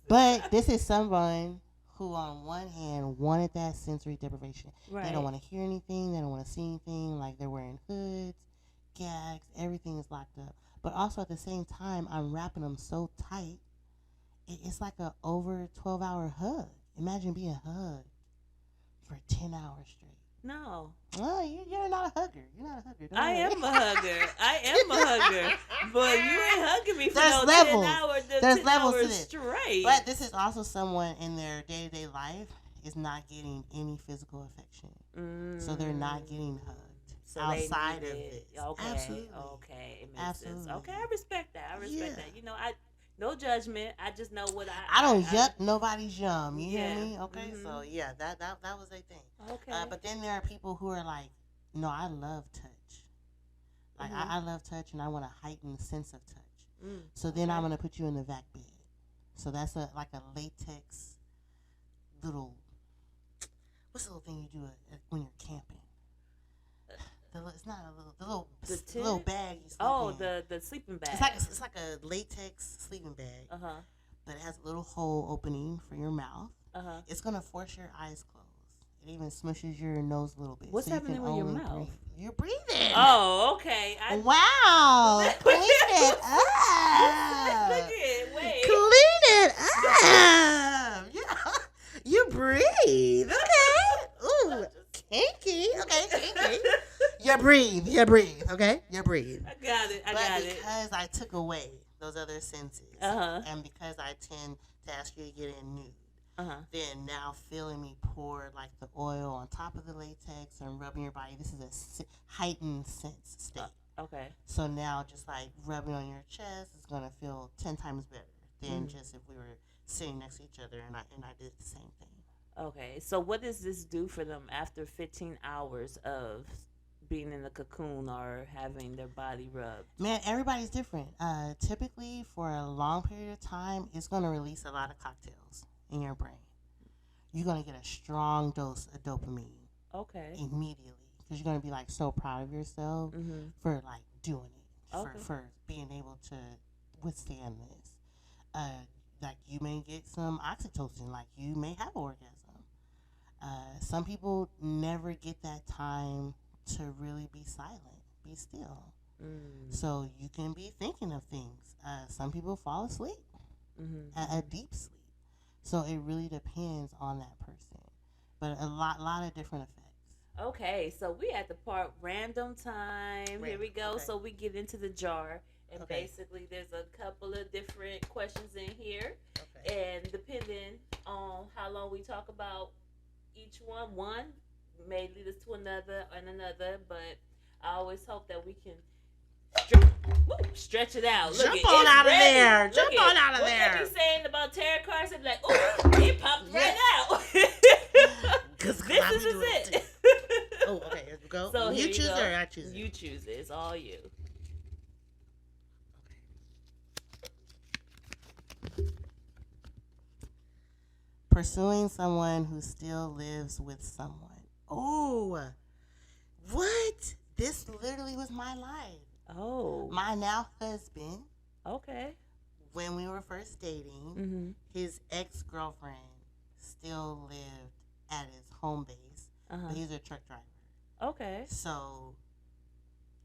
Speaker 2: But this is someone who on one hand wanted that sensory deprivation. Right. They don't want to hear anything. They don't want to see anything. Like they're wearing hoods, gags, everything is locked up. But also at the same time, I'm wrapping them so tight. It's like a over 12-hour hug. Imagine being hugged for 10 hours straight.
Speaker 1: No.
Speaker 2: Oh, you're not a hugger. You're not a hugger.
Speaker 1: I am a hugger. But you ain't hugging me for no 10 hours.
Speaker 2: There's levels to this.
Speaker 1: Straight.
Speaker 2: But this is also someone in their day-to-day life is not getting any physical affection. So they're not getting hugged outside of it.
Speaker 1: Okay.
Speaker 2: Absolutely.
Speaker 1: Okay. It makes sense. Okay, I respect that. that. No judgment. I just know what
Speaker 2: I don't yuck nobody's yum. You hear me? Okay. So that was a thing.
Speaker 1: Okay.
Speaker 2: But then there are people who are like, no, I love touch. Like I love touch, and I want a heightened sense of touch. So then I'm gonna put you in the vac bed. So that's like a latex little. What's the little thing you do when you're camping? It's not a little bag you sleep in.
Speaker 1: The sleeping bag.
Speaker 2: It's like a latex sleeping bag. But it has a little hole opening for your mouth. It's gonna force your eyes closed. It even smushes your nose a little bit.
Speaker 1: What's happening with your mouth?
Speaker 2: You're breathing.
Speaker 1: Oh, okay.
Speaker 2: Wow. Clean it up.
Speaker 1: Look at it. Wait.
Speaker 2: Clean it up. Yeah. You breathe. Okay. Ooh. Kinky. Okay, kinky. You breathe. Okay? You breathe.
Speaker 1: I got it.
Speaker 2: But because I took away those other senses, and because I tend to ask you to get in nude, then now feeling me pour like the oil on top of the latex and rubbing your body, this is a heightened sense state.
Speaker 1: Okay.
Speaker 2: So now just like rubbing on your chest is going to feel 10 times better than just if we were sitting next to each other and I did the same thing.
Speaker 1: Okay. So what does this do for them after 15 hours of being in the cocoon or having their body rubbed?
Speaker 2: Man, everybody's different. Typically, for a long period of time, it's going to release a lot of cocktails in your brain. You're going to get a strong dose of dopamine.
Speaker 1: Okay.
Speaker 2: Immediately. Because you're going to be like so proud of yourself for like doing it. For being able to withstand this. Like you may get some oxytocin. Like you may have orgasm. Some people never get that time to really be silent, be still. So you can be thinking of things. Some people fall asleep, a deep sleep. So it really depends on that person, but a lot of different effects.
Speaker 1: Okay, so we at the part random time. Here we go. Okay. So we get into the jar, and basically there's a couple of different questions in here, and depending on how long we talk about each one may lead us to another and another, but I always hope that we can stretch it out. Look,
Speaker 2: Jump on out of there. Jump on out of
Speaker 1: what
Speaker 2: there.
Speaker 1: What they be saying about tarot cards? They be like, ooh, it popped right out. This is it.
Speaker 2: Oh, okay. Here we go.
Speaker 1: So
Speaker 2: you choose it or I choose it?
Speaker 1: You choose it. It's all you.
Speaker 2: Pursuing someone who still lives with someone. Oh, what? This literally was my life.
Speaker 1: Oh.
Speaker 2: My now husband.
Speaker 1: Okay.
Speaker 2: When we were first dating, his ex-girlfriend still lived at his home base, but he's a truck driver.
Speaker 1: Okay.
Speaker 2: So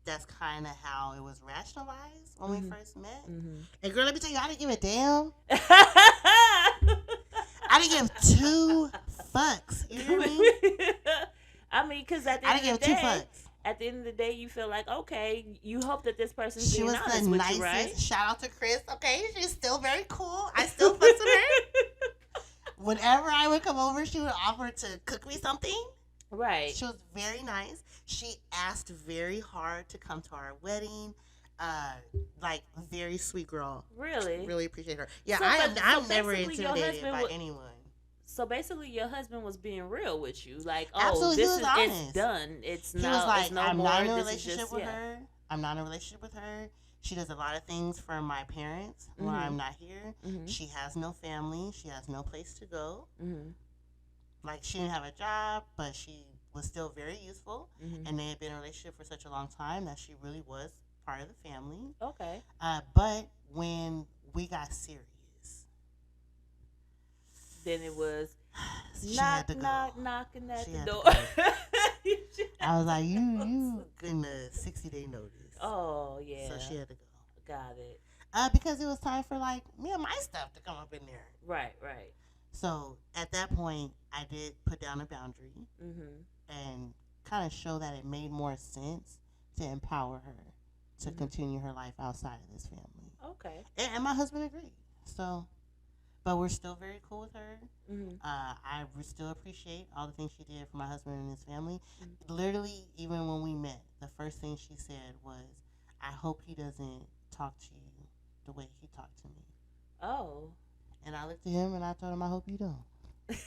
Speaker 2: that's kind of how it was rationalized when we first met. And girl, let me tell you, I didn't give a damn. I didn't give 2 fucks. You hear me?
Speaker 1: I mean, because at the end of the day, you feel like, okay, you hope that this person's being honest with you, right? She was the nicest.
Speaker 2: Shout out to Chris. Okay, she's still very cool. I still fuss with her. Whenever I would come over, she would offer to cook me something.
Speaker 1: Right.
Speaker 2: She was very nice. She asked very hard to come to our wedding. Like, very sweet girl.
Speaker 1: Really?
Speaker 2: Really appreciate her. Yeah, I'm never intimidated by anyone.
Speaker 1: So basically, your husband was being real with you, like, oh,
Speaker 2: absolutely,
Speaker 1: it's done. He was like,
Speaker 2: I'm not in a relationship with her. I'm not in a relationship with her. She does a lot of things for my parents when I'm not here. She has no family. She has no place to go. Like, she didn't have a job, but she was still very useful. And they had been in a relationship for such a long time that she really was part of the family.
Speaker 1: Okay.
Speaker 2: But when we got serious,
Speaker 1: then it was knocking at the door.
Speaker 2: I was like, you getting a 60-day notice.
Speaker 1: Oh, yeah.
Speaker 2: So she had to go.
Speaker 1: Got it.
Speaker 2: Because it was time for, like, me and my stuff to come up in there.
Speaker 1: Right.
Speaker 2: So at that point, I did put down a boundary and kind of show that it made more sense to empower her to continue her life outside of this family.
Speaker 1: Okay.
Speaker 2: And my husband agreed. So, but we're still very cool with her. I still appreciate all the things she did for my husband and his family. Literally, even when we met, the first thing she said was, I hope he doesn't talk to you the way he talked to me.
Speaker 1: Oh.
Speaker 2: And I looked at him and I told him, I hope you don't. Because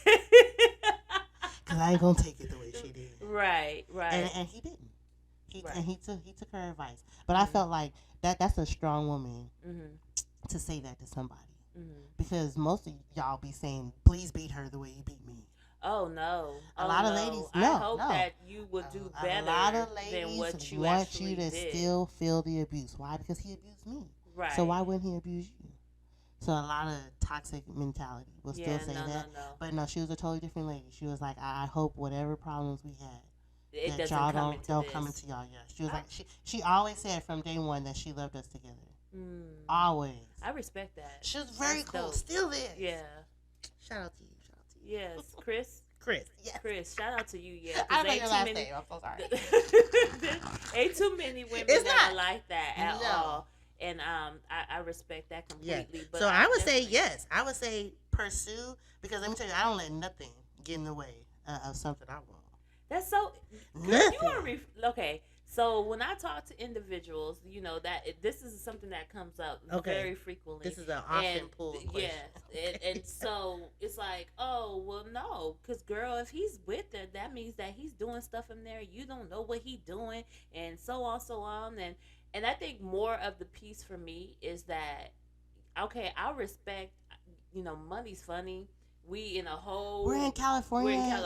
Speaker 2: I ain't going to take it the way she did.
Speaker 1: Right.
Speaker 2: And he didn't. And he took her advice. But I felt like that's a strong woman to say that to somebody. Because most of y'all be saying, please beat her the way you beat me.
Speaker 1: Oh, no.
Speaker 2: A lot of ladies,
Speaker 1: I hope that you would do better than what you
Speaker 2: want
Speaker 1: actually
Speaker 2: you to
Speaker 1: did.
Speaker 2: still feel the abuse. Why? Because he abused me.
Speaker 1: Right.
Speaker 2: So why wouldn't he abuse you? So a lot of toxic mentality will still say that.
Speaker 1: No.
Speaker 2: But no, she was a totally different lady. She was like, I hope whatever problems we had,
Speaker 1: that
Speaker 2: y'all
Speaker 1: don't
Speaker 2: come into y'all. Yeah. She was like, she always said from day one that she loved us together. Always.
Speaker 1: I respect that.
Speaker 2: She was very cool. Dope. Still is.
Speaker 1: Yeah.
Speaker 2: Shout out to you.
Speaker 1: Yes, Chris.
Speaker 2: Yes.
Speaker 1: Chris, shout out to you. Yeah.
Speaker 2: I know your last name. I'm so sorry.
Speaker 1: Ain't too many women that are like that at all. And I respect that completely.
Speaker 2: Yeah.
Speaker 1: But
Speaker 2: so I would say yes. I would say pursue, because let me tell you, I don't let nothing get in the way of something I want.
Speaker 1: That's so.
Speaker 2: Nothing.
Speaker 1: You want to okay. So when I talk to individuals, you know that this is something that comes up very frequently.
Speaker 2: This is an often pulled question.
Speaker 1: Yes, and so it's like, oh well, no, because girl, if he's with her, that means that he's doing stuff in there you don't know what he's doing, and so on, and I think more of the piece for me is that, okay, I respect, money's funny. We're in California.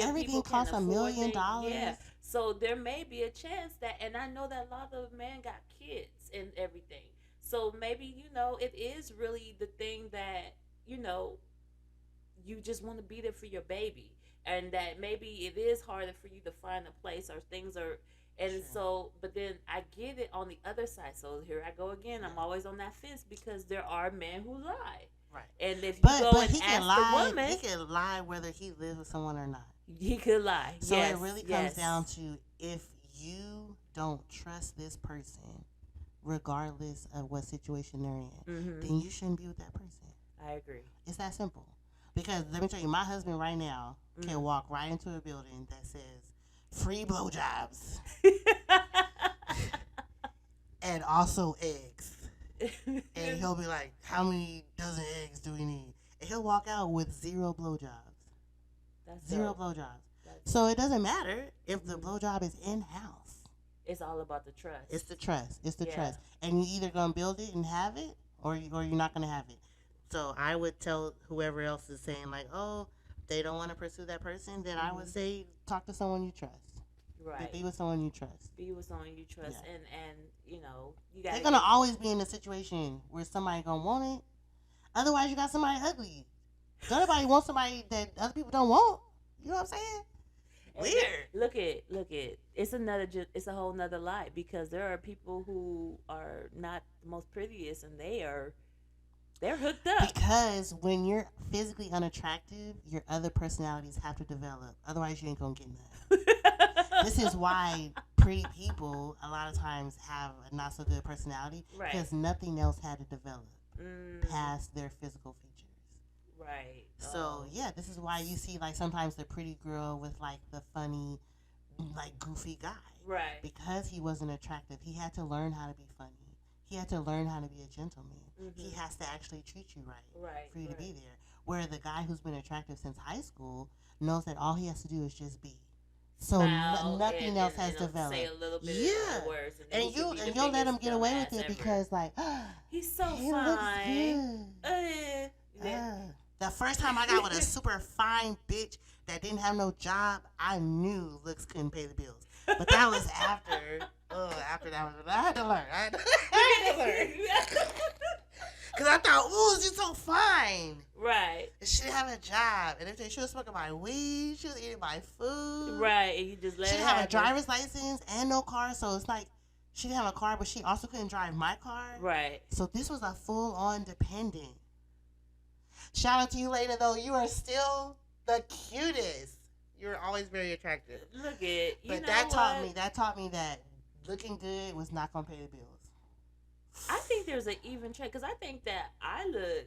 Speaker 2: Everything costs $1 million.
Speaker 1: Yeah. So there may be a chance that, and I know that a lot of men got kids and everything. So maybe, it is really the thing that, you just want to be there for your baby. And that maybe it is harder for you to find a place, or things are, and sure. So, but then I get it on the other side. So here I go again. I'm always on that fence, because there are men who lie.
Speaker 2: Right.
Speaker 1: And if you go and ask the woman,
Speaker 2: he can lie whether he lives with someone or not.
Speaker 1: He could lie.
Speaker 2: So it really comes down to, if you don't trust this person, regardless of what situation they're in, then you shouldn't be with that person.
Speaker 1: I agree.
Speaker 2: It's that simple. Because let me tell you, my husband right now can walk right into a building that says free blowjobs and also eggs. And he'll be like, how many dozen eggs do we need? And he'll walk out with 0 blowjobs.
Speaker 1: That's
Speaker 2: Zero
Speaker 1: dope.
Speaker 2: blowjobs. So it doesn't matter if the blowjob is in-house.
Speaker 1: It's all about the trust.
Speaker 2: It's the trust. It's the trust. And you either going to build it and have it, or you're not going to have it. So I would tell whoever else is saying, like, oh, they don't want to pursue that person, then I would say talk to someone you trust.
Speaker 1: Right.
Speaker 2: Be with someone you trust.
Speaker 1: Be with someone you trust. Yeah. And you know, you got.
Speaker 2: They're going to always be in a situation where somebody going to want it. Otherwise, you got somebody ugly. Nobody wants somebody that other people don't want. You know what I'm saying? Weird.
Speaker 1: Look it. It's a whole nother lie, because there are people who are not the most prettiest, and they're hooked up.
Speaker 2: Because when you're physically unattractive, your other personalities have to develop. Otherwise, you ain't gonna get none. This is why pretty people a lot of times have a not so good personality, because nothing else had to develop past their physical features.
Speaker 1: Right.
Speaker 2: So yeah, this is why you see like sometimes the pretty girl with like the funny, like goofy guy.
Speaker 1: Right.
Speaker 2: Because he wasn't attractive, he had to learn how to be funny. He had to learn how to be a gentleman. He has to actually treat you right for you to be there. Where the guy who's been attractive since high school knows that all he has to do is just be. So nothing else has developed.
Speaker 1: Say a little bit of words,
Speaker 2: and you'll let him get away with it because like
Speaker 1: he's so
Speaker 2: he
Speaker 1: fine.
Speaker 2: Looks good. The first time I got with a super fine bitch that didn't have no job, I knew looks couldn't pay the bills. But that was after. After that, I had to learn. I had to learn. Because I thought, ooh, she's so fine.
Speaker 1: Right.
Speaker 2: And she didn't have a job. And if she was smoking my weed, she was eating my food.
Speaker 1: Right. And you just let her.
Speaker 2: She didn't have a driver's license and no car. So it's like she didn't have a car, but she also couldn't drive my car.
Speaker 1: Right.
Speaker 2: So this was a full-on dependent. Shout out to you, Lena, though. You are still the cutest. You were always very attractive.
Speaker 1: Look at
Speaker 2: But that taught me that looking good was not gonna pay the bills.
Speaker 1: I think there's an even trade, because I think that I look.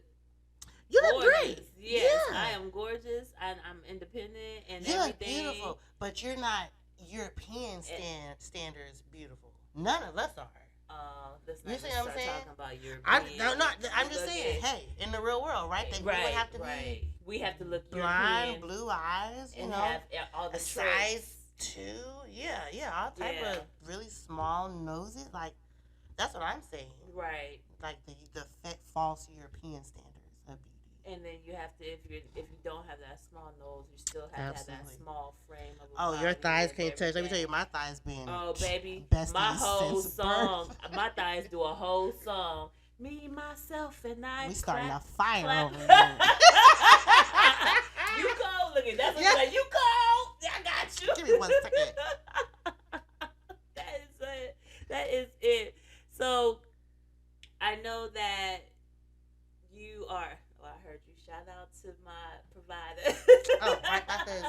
Speaker 2: You look great.
Speaker 1: Yes, yeah. I am gorgeous, and I'm independent, and
Speaker 2: you
Speaker 1: everything.
Speaker 2: You look beautiful, but you're not European standards beautiful. None of us are.
Speaker 1: Let's
Speaker 2: you
Speaker 1: not
Speaker 2: see what I'm saying?
Speaker 1: Talking about European.
Speaker 2: I'm just saying. Hey, in the real world, right? They would have to be.
Speaker 1: We have to look
Speaker 2: blind,
Speaker 1: European,
Speaker 2: blue eyes,
Speaker 1: and have all the
Speaker 2: size 2. Yeah, all type of really small noses. Like that's what I'm saying.
Speaker 1: Right.
Speaker 2: Like the false European standards of beauty.
Speaker 1: And then you have to, if you don't have that small nose, you still have to have that small frame of a
Speaker 2: body. Your thighs can't touch. Let me tell you, my thighs been.
Speaker 1: Oh baby, my whole song, my thighs do a whole song. Me, myself, and I.
Speaker 2: We starting a fire over here.
Speaker 1: You cold looking. That's what you're like. You cold. I got you.
Speaker 2: Give me 1 second.
Speaker 1: That is it. That is it. So, I know that you are. Oh, I heard you. Shout out to my provider.
Speaker 2: Oh, my husband.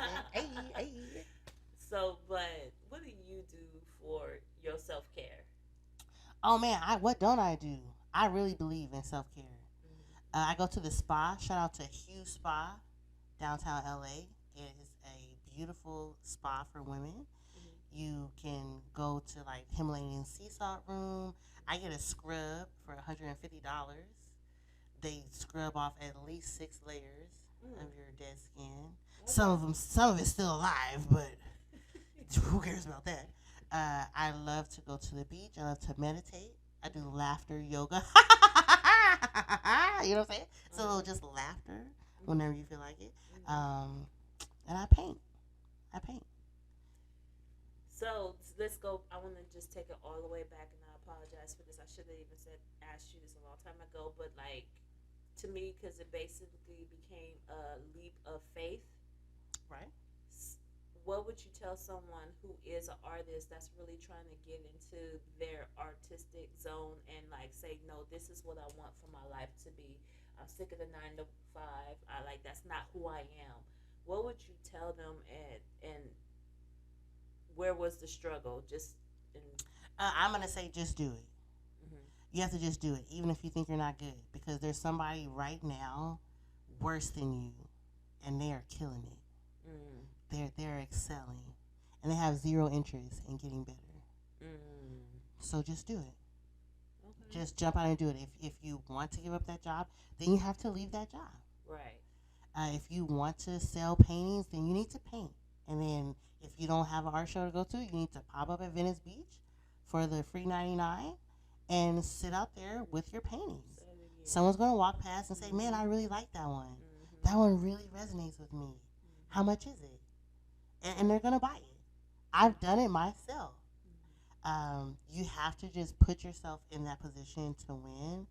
Speaker 2: Hey.
Speaker 1: So, but what do you do for your self-care?
Speaker 2: Oh man, what don't I do? I really believe in self-care. I go to the spa. Shout out to Hugh Spa, downtown LA. It is a beautiful spa for women. You can go to like Himalayan sea salt room. I get a scrub for $150. They scrub off at least 6 layers of your dead skin. Okay. Some of it's still alive, but who cares about that? I love to go to the beach. I love to meditate. I do laughter yoga. You know what I'm saying? So just laughter whenever you feel like it. And I paint.
Speaker 1: So let's go. I want to just take it all the way back, and I apologize for this. I should have even asked you this a long time ago, but like to me, because it basically became a leap of faith.
Speaker 2: Right.
Speaker 1: What would you tell someone who is an artist that's really trying to get into their artistic zone and like say, no, this is what I want for my life to be. I'm sick of the 9 to 5. That's not who I am. What would you tell them, and where was the struggle?
Speaker 2: I'm gonna say just do it. You have to just do it, even if you think you're not good, because there's somebody right now worse than you and they are killing it. They're excelling, and they have zero interest in getting better. So just do it. Okay. Just jump out and do it. If you want to give up that job, then you have to leave that job.
Speaker 1: Right.
Speaker 2: If you want to sell paintings, then you need to paint. And then if you don't have an art show to go to, you need to pop up at Venice Beach for the free 99 and sit out there with your paintings. Someone's going to walk past and say, man, I really like that one. That one really resonates with me. How much is it? And they're going to buy it. I've done it myself. You have to just put yourself in that position to win,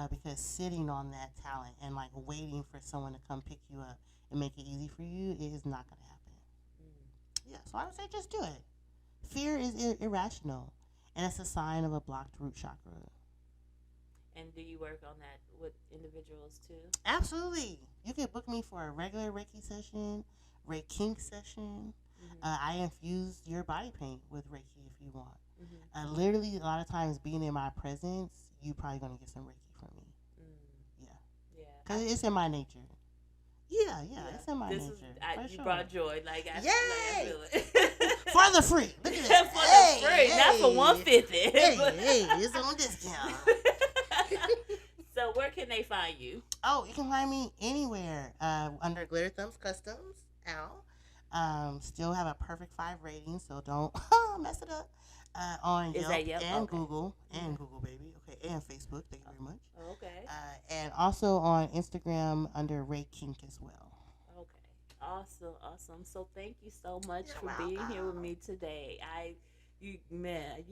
Speaker 2: because sitting on that talent and like waiting for someone to come pick you up and make it easy for you, it is not going to happen. Yeah, so I would say just do it. Fear is irrational, and it's a sign of a blocked root chakra.
Speaker 1: And do you work on that with individuals too?
Speaker 2: Absolutely. You could book me for a regular Reiki session, Reiki kink session. I infuse your body paint with Reiki if you want. Literally, a lot of times being in my presence, you probably going to get some Reiki from me. Yeah. Because it's in my nature. Yeah, it's in my nature.
Speaker 1: You brought joy. Like, I feel it.
Speaker 2: For the free. Look at that.
Speaker 1: For the free. Not for $150.
Speaker 2: Hey, it's on discount.
Speaker 1: So where can they find you?
Speaker 2: Oh, you can find me anywhere under Gilterthumbscustoms. Still have a perfect 5 rating, so don't mess it up. On Yelp and Google, and Google, baby. Okay, and Facebook. Thank you very much.
Speaker 1: Okay.
Speaker 2: And also on Instagram under Ray Kink as well.
Speaker 1: Okay. Awesome. So thank you so much for being here with me today. You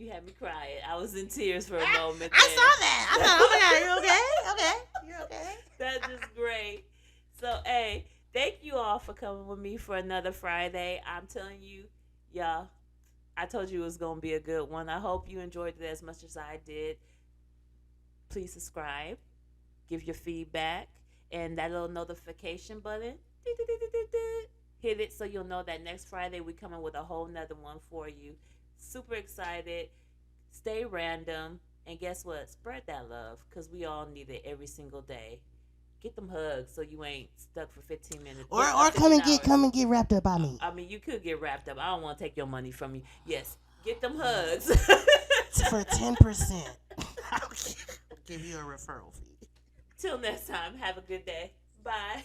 Speaker 1: had me crying. I was in tears for a moment.
Speaker 2: I saw that. I thought, oh my God, you okay? Okay. You're okay.
Speaker 1: That's just great. So, hey, thank you all for coming with me for another Friday. I'm telling you, y'all, I told you it was going to be a good one. I hope you enjoyed it as much as I did. Please subscribe, give your feedback, and that little notification button, hit it so you'll know that next Friday we're coming with a whole nother one for you. Super excited. Stay random. And guess what? Spread that love, because we all need it every single day. Get them hugs so you ain't stuck for 15 minutes.
Speaker 2: Or come and get wrapped up by me.
Speaker 1: I mean, you could get wrapped up. I don't want to take your money from you. Yes, get them hugs.
Speaker 2: For 10%. I'll give you a referral fee.
Speaker 1: Till next time, have a good day. Bye.